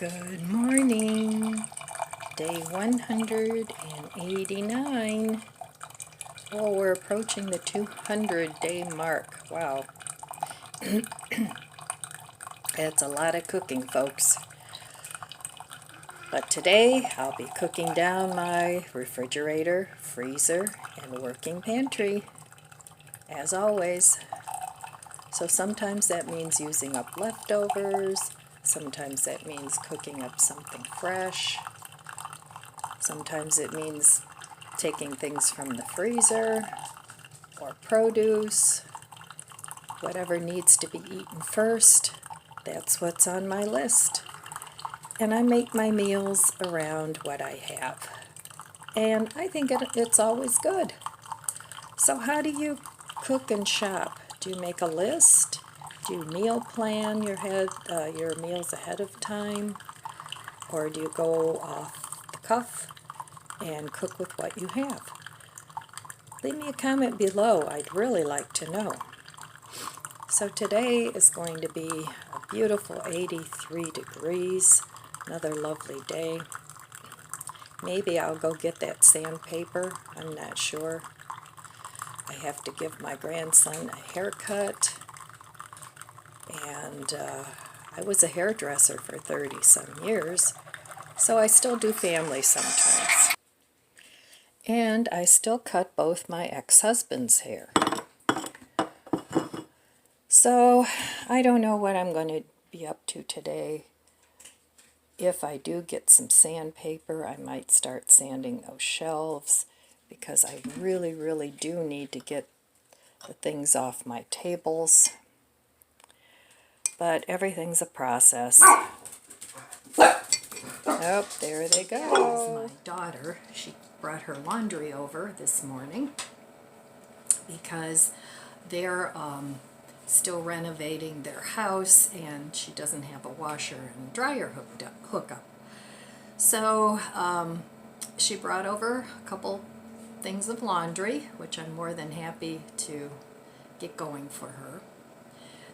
Good morning, day 189. Oh, we're approaching the 200-day mark. Wow. That's a lot of cooking, folks. But today, I'll be cooking down my refrigerator, freezer, and working pantry, as always. So sometimes that means using up leftovers. Sometimes that means cooking up something fresh. Sometimes it means taking things from the freezer or produce, whatever needs to be eaten first. That's what's on my list. And I make my meals around what I have. And I think it's always good. So how do you cook and shop? Do you make a list? Do you meal plan your meals ahead of time? Or do you go off the cuff and cook with what you have? Leave me a comment below. I'd really like to know. So today is going to be a beautiful 83 degrees, another lovely day. Maybe I'll go get that sandpaper, I'm not sure. I have to give my grandson a haircut, and I was a hairdresser for 30-some years, so I still do family sometimes. And I still cut both my ex-husband's hair. So I don't know what I'm going to be up to today. If I do get some sandpaper, I might start sanding those shelves because I really, really do need to get the things off my tables. But everything's a process. Oh, there they go. This is my daughter. She brought her laundry over this morning because they're still renovating their house and she doesn't have a washer and dryer hookup. So she brought over a couple things of laundry, which I'm more than happy to get going for her.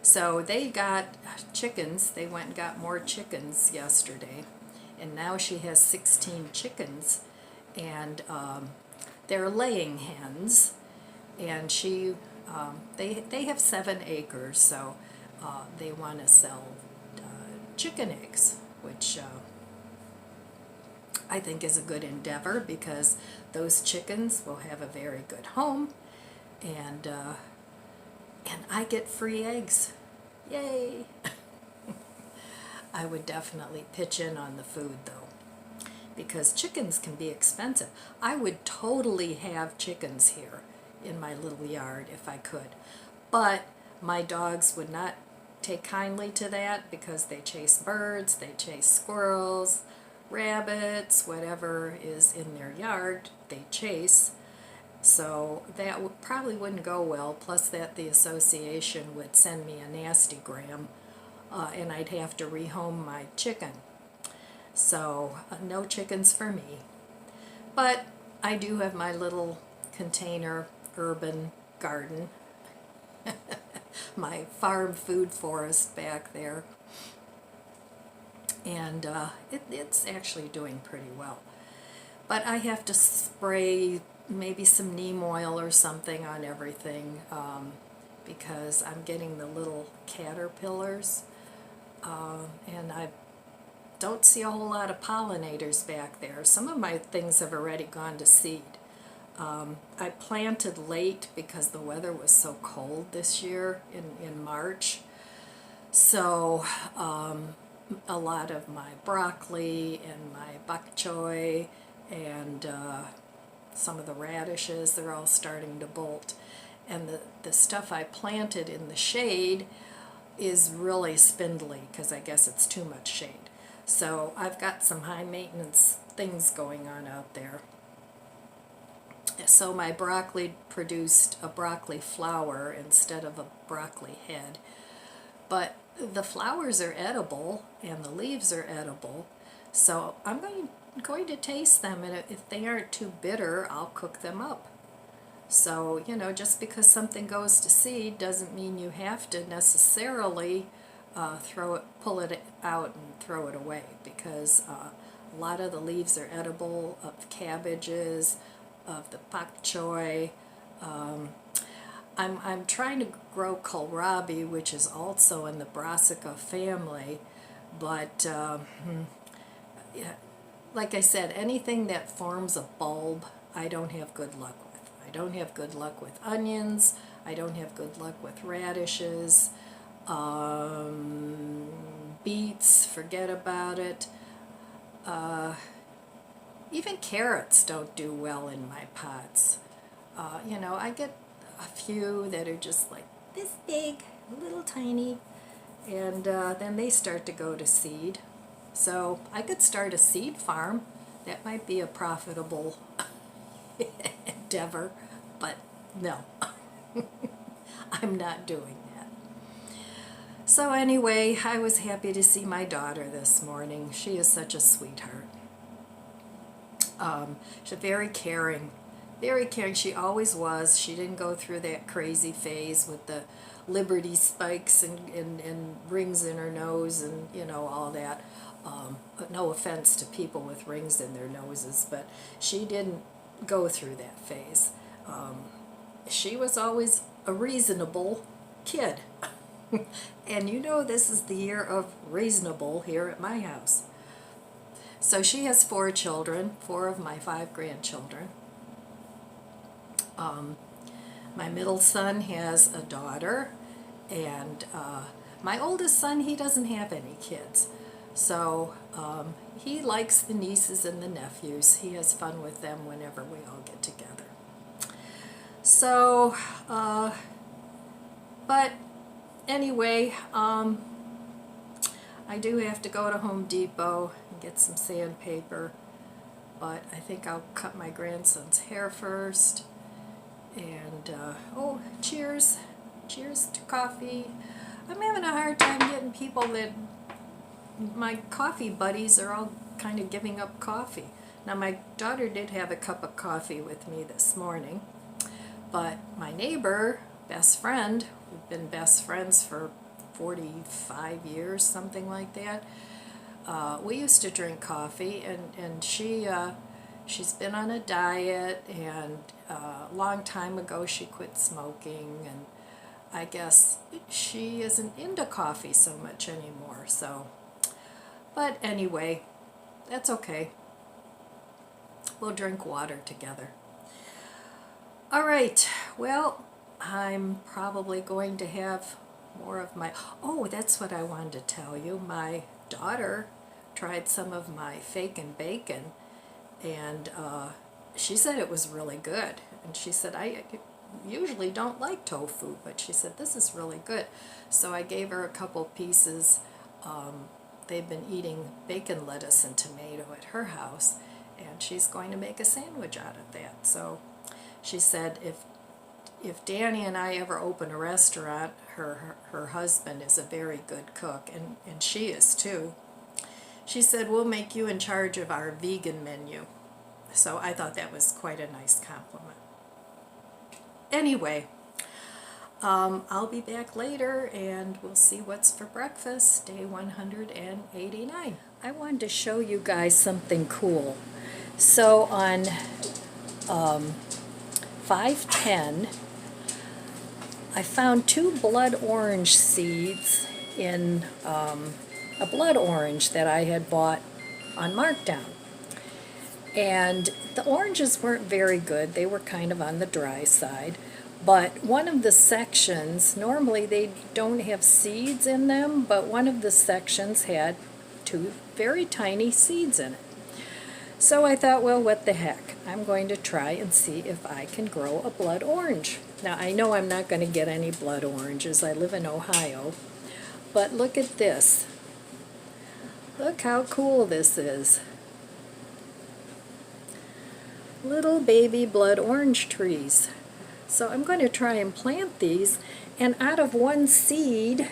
So they got chickens. They went and got more chickens yesterday, and now she has 16 chickens, and they're laying hens, and they have 7 acres, so they want to sell chicken eggs, which I think is a good endeavor because those chickens will have a very good home, and I get free eggs. Yay! I would definitely pitch in on the food though, because chickens can be expensive. I would totally have chickens here in my little yard if I could, but my dogs would not take kindly to that because they chase birds, they chase squirrels, rabbits, whatever is in their yard, they chase. So that probably wouldn't go well, plus that the association would send me a nasty gram, and I'd have to rehome my chicken. So no chickens for me. But I do have my little container urban garden, my farm food forest back there, and it's actually doing pretty well. But I have to spray maybe some neem oil or something on everything because I'm getting the little caterpillars, and I don't see a whole lot of pollinators back there. Some of my things have already gone to seed. I planted late because the weather was so cold this year in March, so a lot of my broccoli and my bok choy and some of the radishes, they're all starting to bolt. And the stuff I planted in the shade is really spindly because I guess it's too much shade. So I've got some high maintenance things going on out there. So my broccoli produced a broccoli flower instead of a broccoli head. But the flowers are edible and the leaves are edible. So I'm going to taste them, and if they aren't too bitter, I'll cook them up. So, you know, just because something goes to seed doesn't mean you have to necessarily pull it out and throw it away, because a lot of the leaves are edible, of cabbages, of the pak choy. I'm trying to grow kohlrabi, which is also in the brassica family, but yeah, like I said, anything that forms a bulb, I don't have good luck with. I don't have good luck with onions. I don't have good luck with radishes. Beets, forget about it. Even carrots don't do well in my pots. You know, I get a few that are just like this big, a little tiny, and then they start to go to seed. So I could start a seed farm. That might be a profitable endeavor, but no, I'm not doing that. So anyway, I was happy to see my daughter this morning. She is such a sweetheart. She's very caring. Very caring. She always was. She didn't go through that crazy phase with the Liberty spikes and rings in her nose and, you know, all that. But no offense to people with rings in their noses, but she didn't go through that phase. She was always a reasonable kid. And you know, this is the year of reasonable here at my house. So she has 4 children, 4 of my 5 grandchildren. My middle son has a daughter, and my oldest son, he doesn't have any kids. So he likes the nieces and the nephews. He has fun with them whenever we all get together. So, but anyway, I do have to go to Home Depot and get some sandpaper, but I think I'll cut my grandson's hair first. And, oh, cheers. Cheers to coffee. I'm having a hard time getting people that, my coffee buddies are all kind of giving up coffee. Now, my daughter did have a cup of coffee with me this morning, but my neighbor, best friend, we've been best friends for 45 years, something like that. We used to drink coffee, and she's been on a diet, and a long time ago she quit smoking, and I guess she isn't into coffee so much anymore. So, but anyway, that's okay. We'll drink water together. All right, well, I'm probably going to have more of my, oh, that's what I wanted to tell you. My daughter tried some of my fake and bacon, and she said it was really good. And she said, I usually don't like tofu, but she said, this is really good. So I gave her a couple pieces. They've been eating bacon, lettuce, and tomato at her house, and she's going to make a sandwich out of that. So she said, if Danny and I ever open a restaurant, her husband is a very good cook, and she is too. She said, we'll make you in charge of our vegan menu. So I thought that was quite a nice compliment. Anyway, I'll be back later and we'll see what's for breakfast, day 189. I wanted to show you guys something cool. So on 5/10, I found 2 blood orange seeds in a blood orange that I had bought on markdown. And the oranges weren't very good. They were kind of on the dry side. But one of the sections, normally they don't have seeds in them, but one of the sections had 2 very tiny seeds in it. So I thought, well, what the heck? I'm going to try and see if I can grow a blood orange. Now, I know I'm not going to get any blood oranges. I live in Ohio. But look at this. Look how cool this is. Little baby blood orange trees. So I'm going to try and plant these, and out of one seed,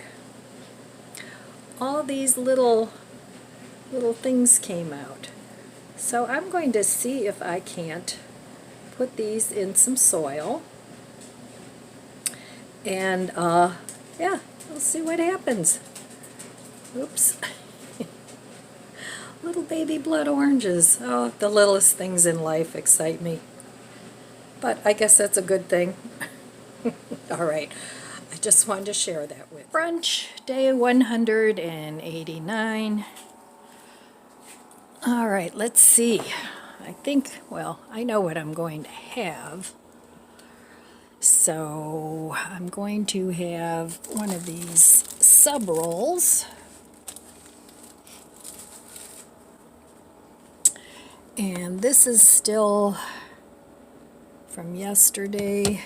all these little things came out. So I'm going to see if I can't put these in some soil, and yeah, we'll see what happens. Oops. Little baby blood oranges. Oh, the littlest things in life excite me. But I guess that's a good thing. All right. I just wanted to share that with you. Brunch, day 189. All right, let's see. I think, well, I know what I'm going to have. So I'm going to have one of these sub rolls. And this is still from yesterday,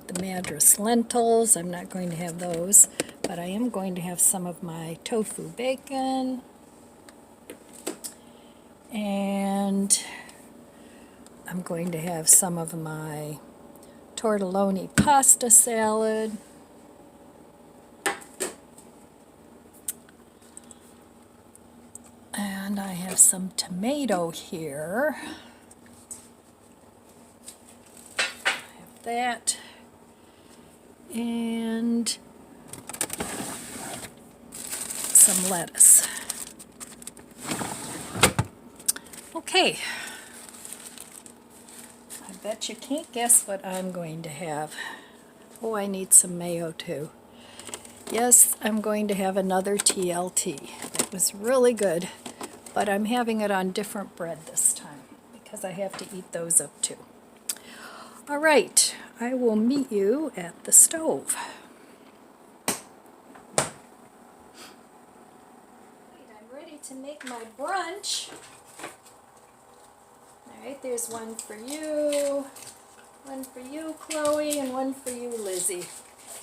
the Madras lentils. I'm not going to have those, but I am going to have some of my tofu bacon. And I'm going to have some of my tortelloni pasta salad. And I have some tomato here. I have that. And some lettuce. Okay. I bet you can't guess what I'm going to have. Oh, I need some mayo too. Yes, I'm going to have another TLT. It was really good, but I'm having it on different bread this time because I have to eat those up too. All right, I will meet you at the stove. I'm ready to make my brunch. All right, there's one for you, Chloe, and one for you, Lizzie.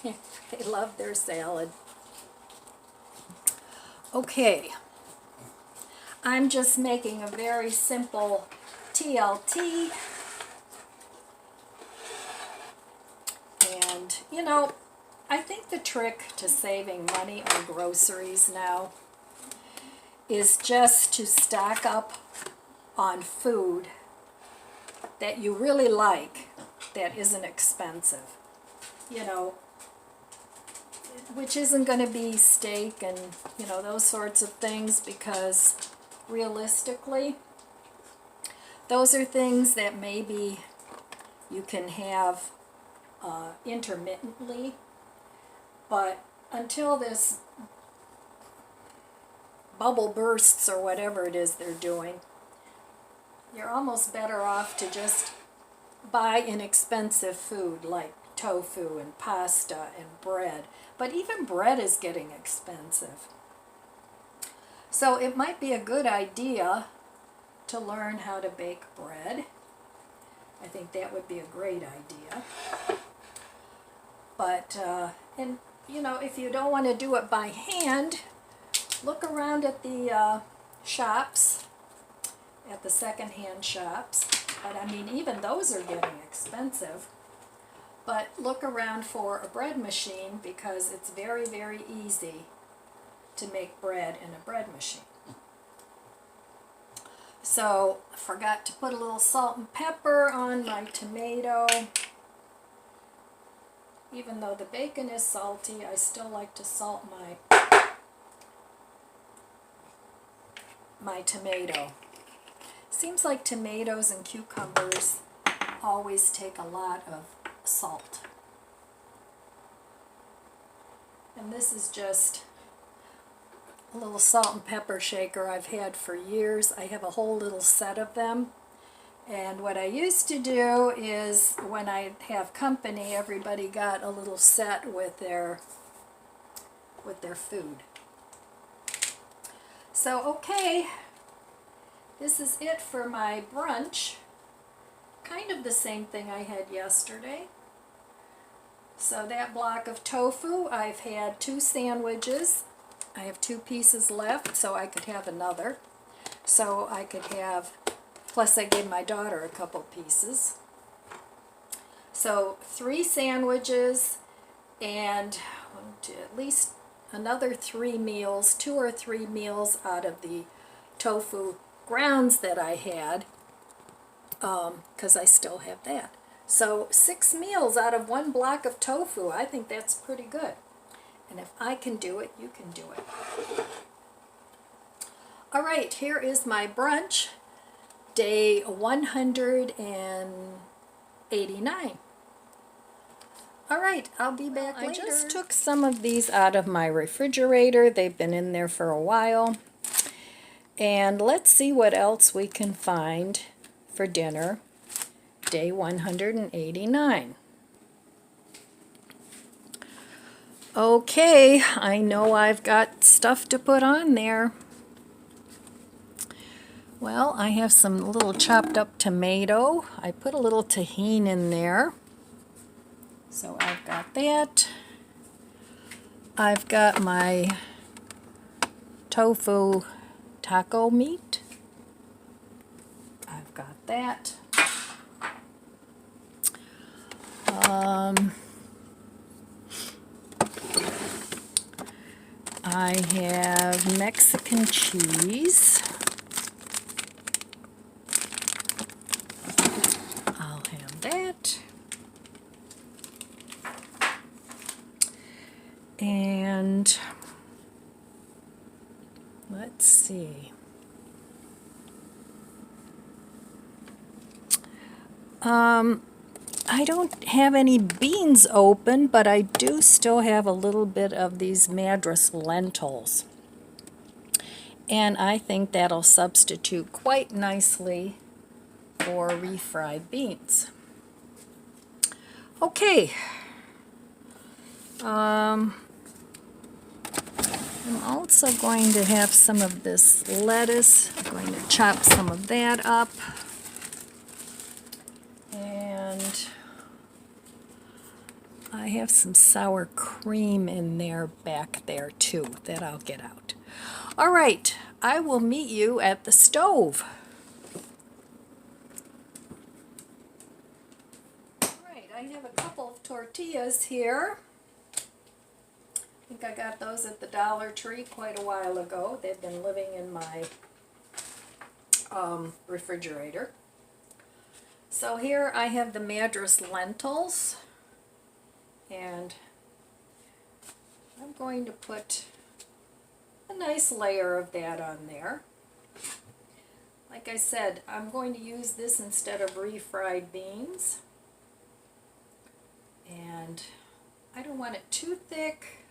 They love their salad. Okay, I'm just making a very simple TLT. And, you know, I think the trick to saving money on groceries now is just to stock up on food that you really like that isn't expensive. You know, which isn't going to be steak and, you know, those sorts of things, because realistically, those are things that maybe you can have intermittently, but until this bubble bursts or whatever it is they're doing, you're almost better off to just buy inexpensive food like tofu and pasta and bread. But even bread is getting expensive. So it might be a good idea to learn how to bake bread. I think that would be a great idea. But, and you know, if you don't want to do it by hand, look around at the shops, at the secondhand shops. But I mean, even those are getting expensive. But look around for a bread machine, because it's very, very easy to make bread in a bread machine. So I forgot to put a little salt and pepper on my tomato. Even though the bacon is salty, I still like to salt my tomato. Seems like tomatoes and cucumbers always take a lot of salt. And this is just a little salt and pepper shaker I've had for years. I have a whole little set of them. And what I used to do is, when I have company, everybody got a little set with their food. So, okay, this is it for my brunch. Kind of the same thing I had yesterday. So that block of tofu, I've had 2 sandwiches. I have 2 pieces left, so I could have another. So I could have, plus I gave my daughter a couple pieces. So 3 sandwiches and at least another 3 meals, 2 or 3 meals out of the tofu grounds that I had, because I still have that. So 6 meals out of 1 block of tofu. I think that's pretty good. And if I can do it, you can do it. All right, here is my brunch, day 189. All right, I'll be back later. I just took some of these out of my refrigerator. They've been in there for a while. And let's see what else we can find for dinner, day 189. Okay, I know I've got stuff to put on there. Well, I have some little chopped up tomato. I put a little tahini in there. So I've got that. I've got my tofu taco meat. I've got that. I have Mexican cheese. I'll have that. And let's see. I don't have any beans open, but I do still have a little bit of these Madras lentils. And I think that'll substitute quite nicely for refried beans. Okay. I'm also going to have some of this lettuce. I'm going to chop some of that up. And I have some sour cream in there back there too that I'll get out. All right, I will meet you at the stove. All right, I have a couple of tortillas here. I think I got those at the Dollar Tree quite a while ago. They've been living in my refrigerator. So here I have the Madras lentils, and I'm going to put a nice layer of that on there. Like I said, I'm going to use this instead of refried beans. And I don't want it too thick,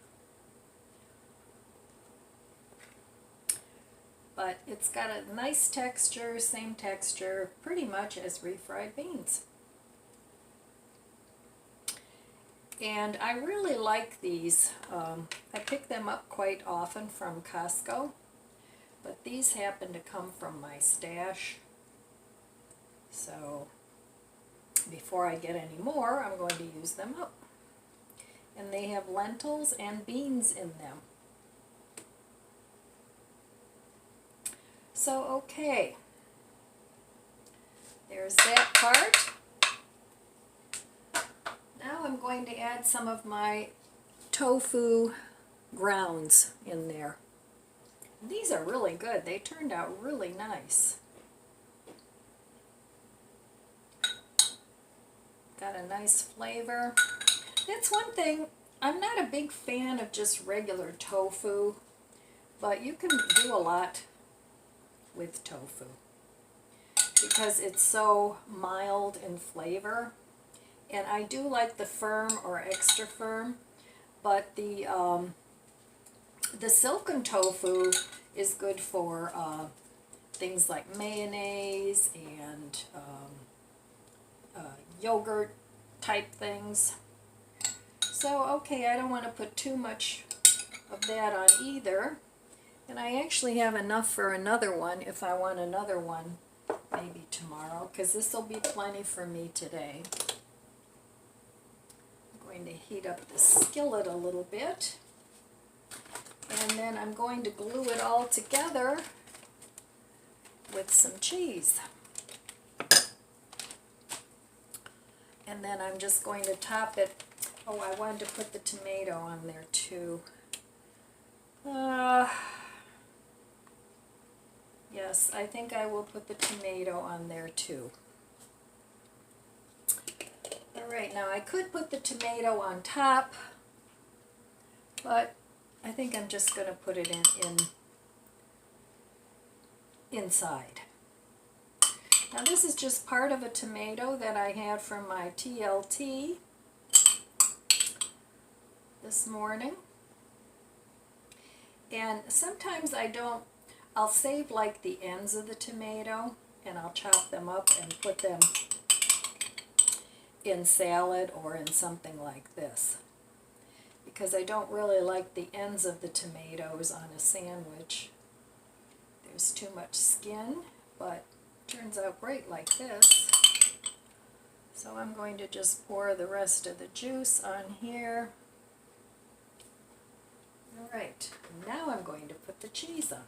but it's got a nice texture, same texture pretty much as refried beans. And I really like these. I pick them up quite often from Costco, but these happen to come from my stash. So before I get any more, I'm going to use them up. And they have lentils and beans in them. So, okay, there's that part. Now I'm going to add some of my tofu grounds in there. These are really good. They turned out really nice. Got a nice flavor. That's one thing, I'm not a big fan of just regular tofu, but you can do a lot with tofu because it's so mild in flavor. And I do like the firm or extra firm, but the silken tofu is good for things like mayonnaise and yogurt type things. So okay, I don't want to put too much of that on either. And I actually have enough for another one if I want another one maybe tomorrow, because this will be plenty for me today. I'm going to heat up the skillet a little bit, and then I'm going to glue it all together with some cheese. And then I'm just going to top it. Oh, I wanted to put the tomato on there too. Yes, I think I will put the tomato on there too. Alright, now I could put the tomato on top, but I think I'm just going to put it inside. Now this is just part of a tomato that I had from my TLT this morning. And sometimes I'll save like the ends of the tomato and I'll chop them up and put them in salad or in something like this, because I don't really like the ends of the tomatoes on a sandwich. There's too much skin, but it turns out great like this. So I'm going to just pour the rest of the juice on here. Alright, now I'm going to put the cheese on.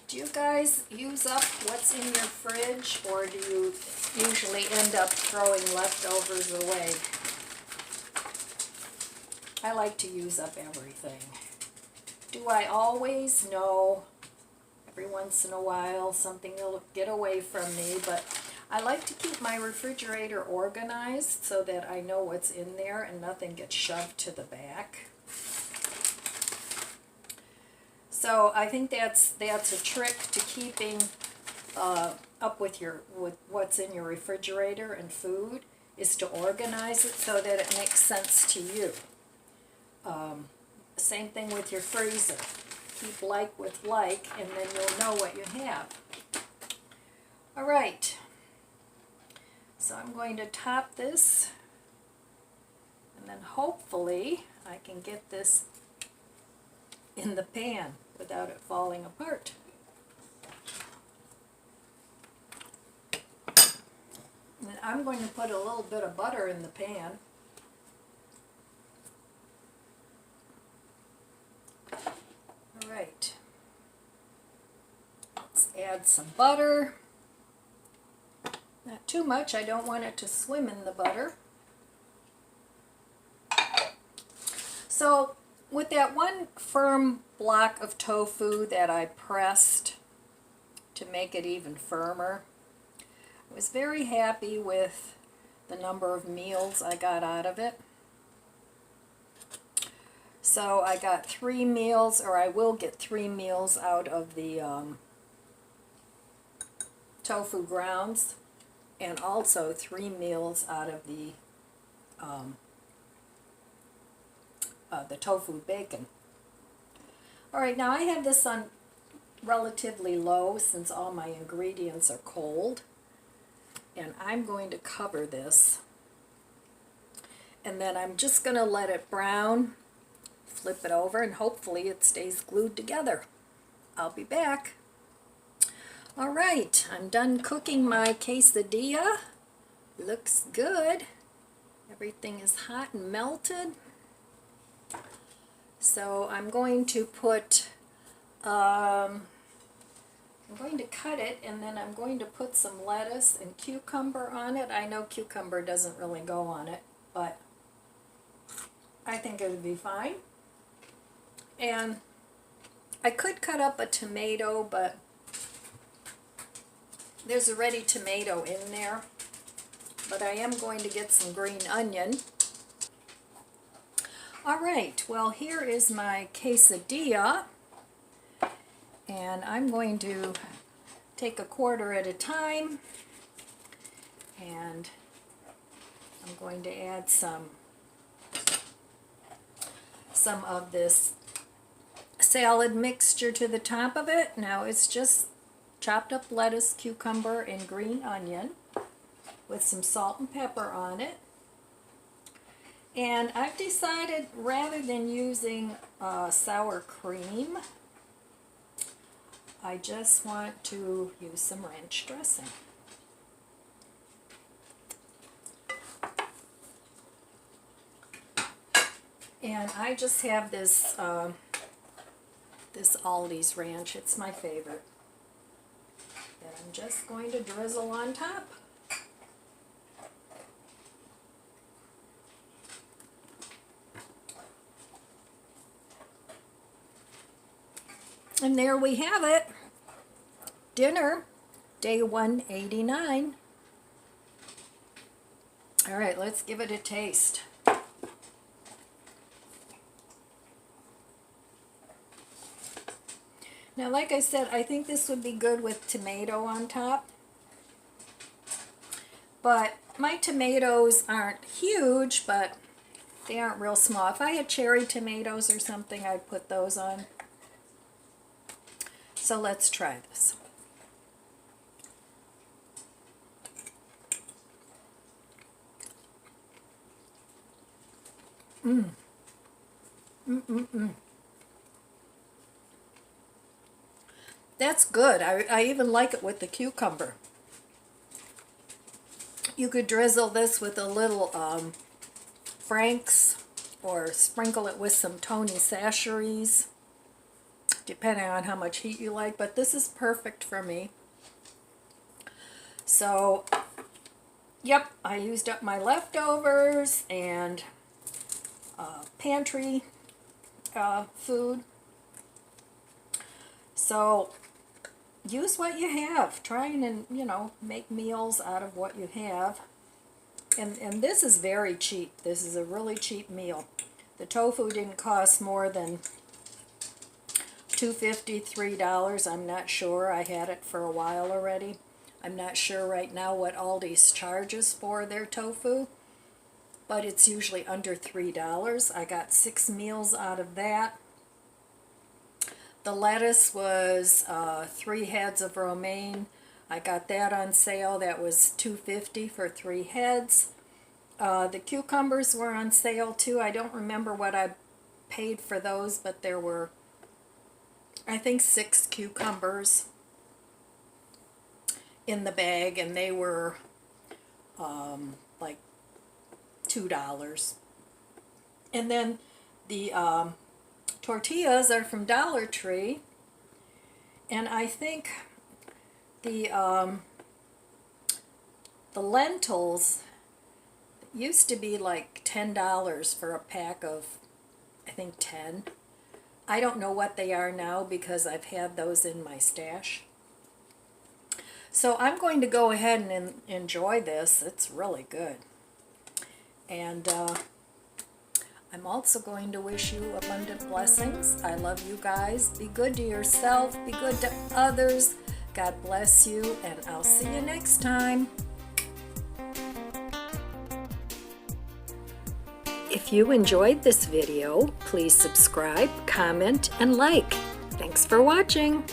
Do you guys use up what's in your fridge, or do you usually end up throwing leftovers away? I like to use up everything. Do I always? No. Every once in a while something will get away from me, but I like to keep my refrigerator organized so that I know what's in there and nothing gets shoved to the back. So I think that's a trick to keeping up with what's in your refrigerator and food, is to organize it so that it makes sense to you. Same thing with your freezer. Keep like with like, and then you'll know what you have. All right. So I'm going to top this, and then hopefully I can get this in the pan without it falling apart. And I'm going to put a little bit of butter in the pan. All right. Let's add some butter. Not too much. I don't want it to swim in the butter. So with that one firm block of tofu that I pressed to make it even firmer, I was very happy with the number of meals I got out of it. So I got 3 meals, or I will get 3 meals out of the tofu grounds, and also 3 meals out of the tofu bacon. Alright, now I have this on relatively low since all my ingredients are cold, and I'm going to cover this, and then I'm just going to let it brown, flip it over, and hopefully it stays glued together. I'll be back. Alright, I'm done cooking my quesadilla. Looks good. Everything is hot and melted. So I'm going to put, I'm going to cut it, and then I'm going to put some lettuce and cucumber on it. I know cucumber doesn't really go on it, but I think it would be fine. And I could cut up a tomato, but there's a ready tomato in there. But I am going to get some green onion. Alright, well, here is my quesadilla, and I'm going to take a quarter at a time, and I'm going to add some of this salad mixture to the top of it. Now it's just chopped up lettuce, cucumber, and green onion with some salt and pepper on it. And I've decided, rather than using sour cream, I just want to use some ranch dressing. And I just have this this Aldi's ranch. It's my favorite. And I'm just going to drizzle on top. And there we have it. Dinner, day 189. All right, let's give it a taste. Now, like I said, I think this would be good with tomato on top. But my tomatoes aren't huge, but they aren't real small. If I had cherry tomatoes or something, I'd put those on. So let's try this. That's good. I even like it with the cucumber. You could drizzle this with a little Frank's or sprinkle it with some Tony Chachere's, depending on how much heat you like, but this is perfect for me. So, yep, I used up my leftovers and pantry food. So, use what you have. Try and, you know, make meals out of what you have. And this is very cheap. This is a really cheap meal. The tofu didn't cost more than $2.50, $3. I'm not sure. I had it for a while already. I'm not sure right now what Aldi's charges for their tofu, but it's usually under $3. I got 6 meals out of that. The lettuce was 3 heads of romaine. I got that on sale. That was $2.50 for 3 heads. The cucumbers were on sale too. I don't remember what I paid for those, but there were, I think, 6 cucumbers in the bag, and they were like $2. And then the tortillas are from Dollar Tree, and I think the lentils used to be like $10 for a pack of, I think, 10. I don't know what they are now because I've had those in my stash. So I'm going to go ahead and enjoy this. It's really good. And I'm also going to wish you abundant blessings. I love you guys. Be good to yourself. Be good to others. God bless you, and I'll see you next time. If you enjoyed this video, please subscribe, comment, and like. Thanks for watching.